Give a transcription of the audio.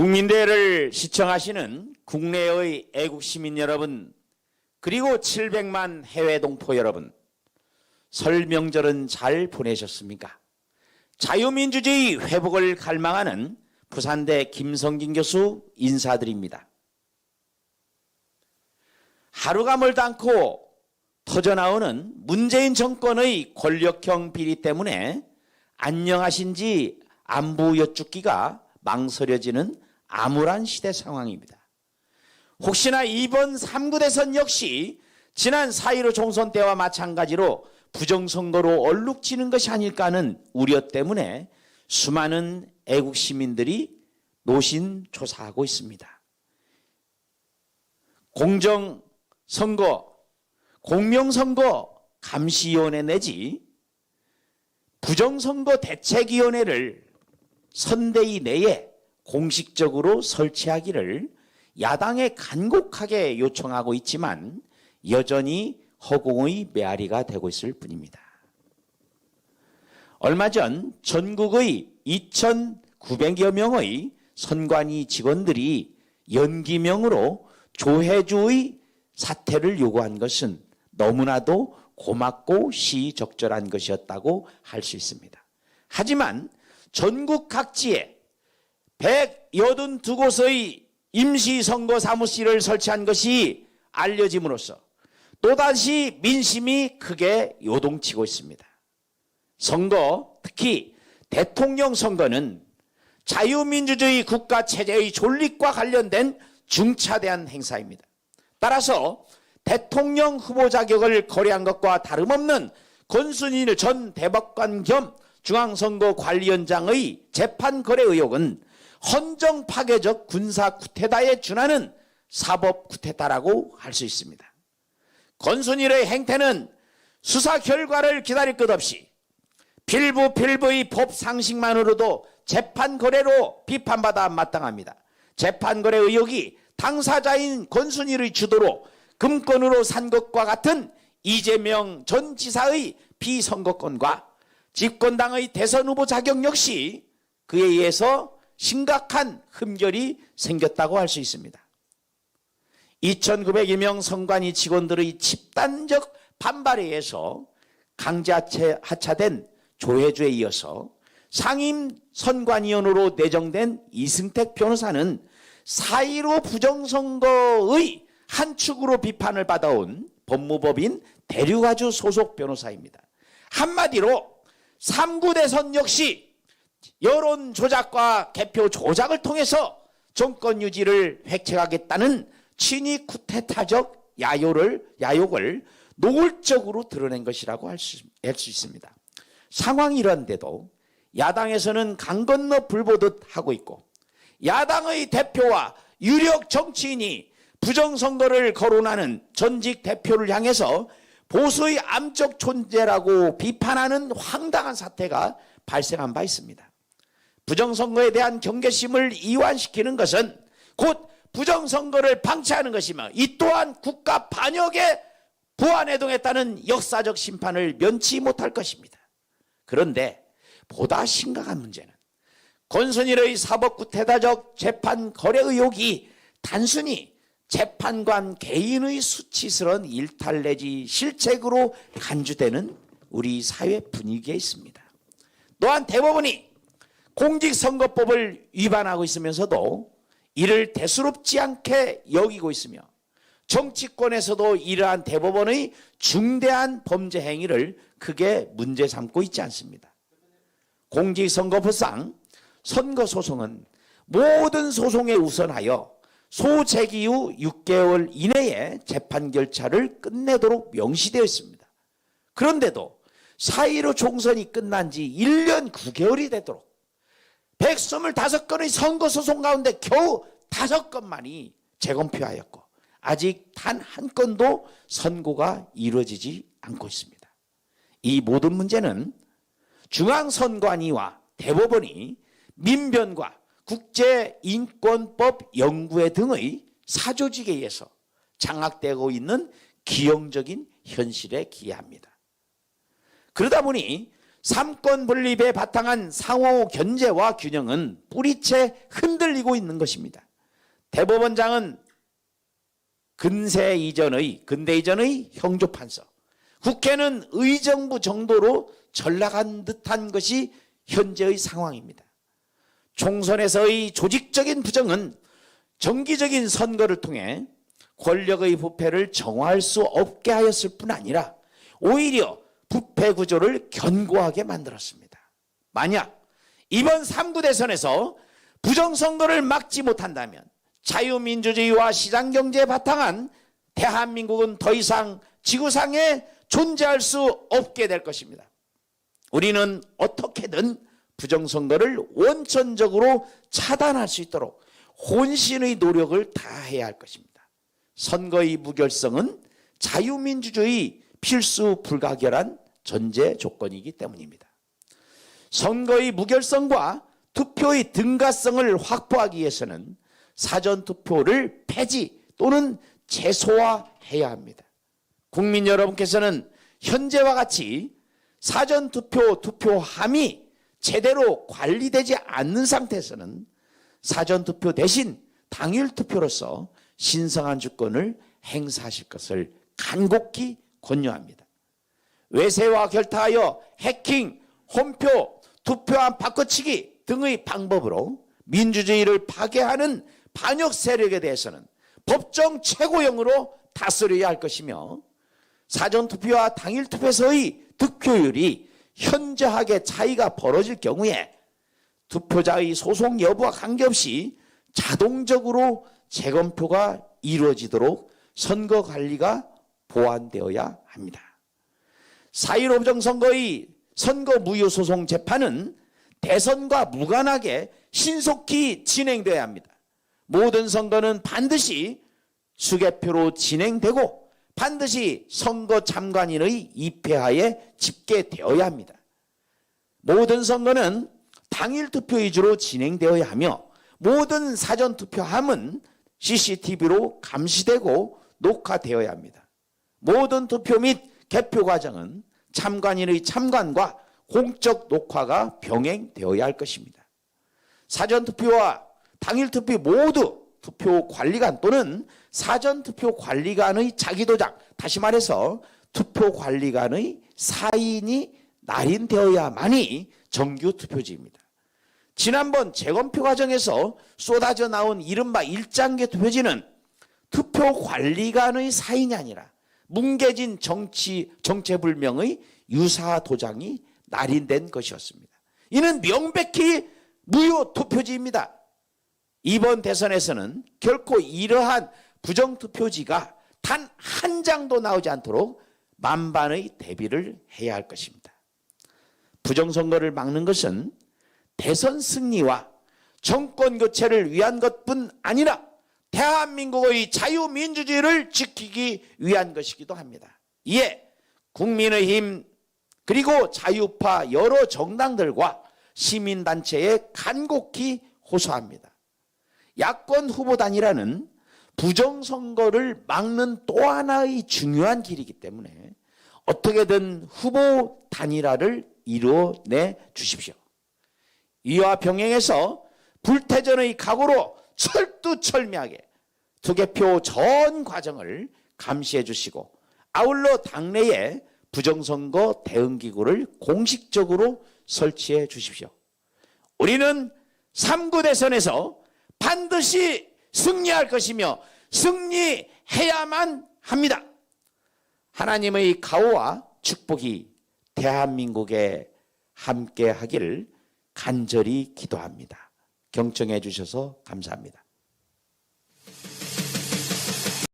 국민대회를 시청하시는 국내의 애국시민 여러분, 그리고 700만 해외 동포 여러분, 설 명절은 잘 보내셨습니까? 자유민주주의 회복을 갈망하는 부산대 김성진 교수 인사드립니다. 하루가 멀다 않고 터져나오는 문재인 정권의 권력형 비리 때문에 안녕하신지 안부 여쭙기가 망설여지는 암울한 시대 상황입니다. 혹시나 이번 3구 대선 역시 지난 4.15 총선 때와 마찬가지로 부정선거로 얼룩지는 것이 아닐까 하는 우려 때문에 수많은 애국 시민들이 노심초사하고 있습니다. 공정선거, 공명선거 감시위원회 내지 부정선거 대책위원회를 선대위 내에 공식적으로 설치하기를 야당에 간곡하게 요청하고 있지만 여전히 허공의 메아리가 되고 있을 뿐입니다. 얼마 전 전국의 2,900여 명의 선관위 직원들이 연기명으로 조혜주의 사퇴를 요구한 것은 너무나도 고맙고 시적절한 것이었다고 할 수 있습니다. 하지만 전국 각지에 182곳의 임시선거 사무실을 설치한 것이 알려짐으로써 또다시 민심이 크게 요동치고 있습니다. 선거, 특히 대통령 선거는 자유민주주의 국가체제의 존립과 관련된 중차대한 행사입니다. 따라서 대통령 후보 자격을 거래한 것과 다름없는 권순일 전 대법관 겸 중앙선거관리위원장의 재판 거래 의혹은 헌정 파괴적 군사 쿠데타에 준하는 사법 쿠데타라고 할 수 있습니다. 권순일의 행태는 수사 결과를 기다릴 것 없이 필부의 법 상식만으로도 재판 거래로 비판받아 마땅합니다. 재판 거래 의혹이 당사자인 권순일의 주도로 금권으로 산 것과 같은 이재명 전 지사의 비선거권과 집권당의 대선 후보 자격 역시 그에 의해서 심각한 흠결이 생겼다고 할 수 있습니다. 2,900여 명 선관위 직원들의 집단적 반발에 의해서 강제 하차된 조혜주에 이어서 상임 선관위원으로 내정된 이승택 변호사는 4.15 부정선거의 한 축으로 비판을 받아온 법무법인 대류가주 소속 변호사입니다. 한마디로 3구 대선 역시 여론 조작과 개표 조작을 통해서 정권 유지를 획책하겠다는 친위 쿠데타적 야욕을 노골적으로 드러낸 것이라고 할 수 있습니다. 상황이 이런데도 야당에서는 강 건너 불 보듯 하고 있고 야당의 대표와 유력 정치인이 부정선거를 거론하는 전직 대표를 향해서 보수의 암적 존재라고 비판하는 황당한 사태가 발생한 바 있습니다. 부정선거에 대한 경계심을 이완시키는 것은 곧 부정선거를 방치하는 것이며 이 또한 국가 반역에 부안해동했다는 역사적 심판을 면치 못할 것입니다. 그런데 보다 심각한 문제는 권순일의 사법구태다적 재판 거래 의혹이 단순히 재판관 개인의 수치스러운 일탈 내지 실책으로 간주되는 우리 사회 분위기에 있습니다. 또한 대법원이 공직선거법을 위반하고 있으면서도 이를 대수롭지 않게 여기고 있으며 정치권에서도 이러한 대법원의 중대한 범죄 행위를 크게 문제 삼고 있지 않습니다. 공직선거법상 선거소송은 모든 소송에 우선하여 소재기 후 6개월 이내에 재판 결차를 끝내도록 명시되어 있습니다. 그런데도 4.15 총선이 끝난 지 1년 9개월이 되도록 125건의 선거소송 가운데 겨우 5건만이 재검표하였고 아직 단 한 건도 선고가 이루어지지 않고 있습니다. 이 모든 문제는 중앙선관위와 대법원이 민변과 국제인권법 연구회 등의 사조직에 의해서 장악되고 있는 기형적인 현실에 기여합니다. 그러다 보니 삼권 분립에 바탕한 상호 견제와 균형은 뿌리채 흔들리고 있는 것입니다. 대법원장은 근대 이전의 형조판서, 국회는 의정부 정도로 전락한 듯한 것이 현재의 상황입니다. 총선에서의 조직적인 부정은 정기적인 선거를 통해 권력의 부패를 정화할 수 없게 하였을 뿐 아니라 오히려 부패 구조를 견고하게 만들었습니다. 만약 이번 3구 대선에서 부정선거를 막지 못한다면 자유민주주의와 시장경제에 바탕한 대한민국은 더 이상 지구상에 존재할 수 없게 될 것입니다. 우리는 어떻게든 부정선거를 원천적으로 차단할 수 있도록 혼신의 노력을 다해야 할 것입니다. 선거의 무결성은 자유민주주의 필수 불가결한 전제 조건이기 때문입니다. 선거의 무결성과 투표의 등가성을 확보하기 위해서는 사전투표를 폐지 또는 최소화해야 합니다. 국민 여러분께서는 현재와 같이 사전투표 투표함이 제대로 관리되지 않는 상태에서는 사전투표 대신 당일투표로서 신성한 주권을 행사하실 것을 간곡히 권유합니다. 외세와 결탁하여 해킹, 홈표, 투표함 바꿔치기 등의 방법으로 민주주의를 파괴하는 반역 세력에 대해서는 법정 최고형으로 다스려야 할 것이며, 사전투표와 당일투표에서의 득표율이 현저하게 차이가 벌어질 경우에 투표자의 소송 여부와 관계없이 자동적으로 재검표가 이루어지도록 선거관리가 보완되어야 합니다. 4.15 부정선거의 선거무효소송 재판은 대선과 무관하게 신속히 진행되어야 합니다. 모든 선거는 반드시 수개표로 진행되고 반드시 선거 참관인의 입회하에 집계되어야 합니다. 모든 선거는 당일 투표 위주로 진행되어야 하며 모든 사전투표함은 CCTV로 감시되고 녹화되어야 합니다. 모든 투표 및 개표 과정은 참관인의 참관과 공적 녹화가 병행되어야 할 것입니다. 사전투표와 당일투표 모두 투표관리관 또는 사전투표관리관의 자기도장, 다시 말해서 투표관리관의 사인이 날인되어야만이 정규투표지입니다. 지난번 재검표 과정에서 쏟아져 나온 이른바 일장계 투표지는 투표관리관의 사인이 아니라 뭉개진 정체불명의 유사도장이 날인된 것이었습니다. 이는 명백히 무효 투표지입니다. 이번 대선에서는 결코 이러한 부정투표지가 단 한 장도 나오지 않도록 만반의 대비를 해야 할 것입니다. 부정선거를 막는 것은 대선 승리와 정권 교체를 위한 것뿐 아니라 대한민국의 자유민주주의를 지키기 위한 것이기도 합니다. 이에 국민의힘 그리고 자유파 여러 정당들과 시민단체에 간곡히 호소합니다. 야권 후보 단일화는 부정선거를 막는 또 하나의 중요한 길이기 때문에 어떻게든 후보 단일화를 이루어내 주십시오. 이와 병행해서 불태전의 각오로 철두철미하게 투개표 전 과정을 감시해 주시고 아울러 당내에 부정선거 대응기구를 공식적으로 설치해 주십시오. 우리는 3구 대선에서 반드시 승리할 것이며 승리해야만 합니다. 하나님의 가호와 축복이 대한민국에 함께 하기를 간절히 기도합니다. 경청해 주셔서 감사합니다.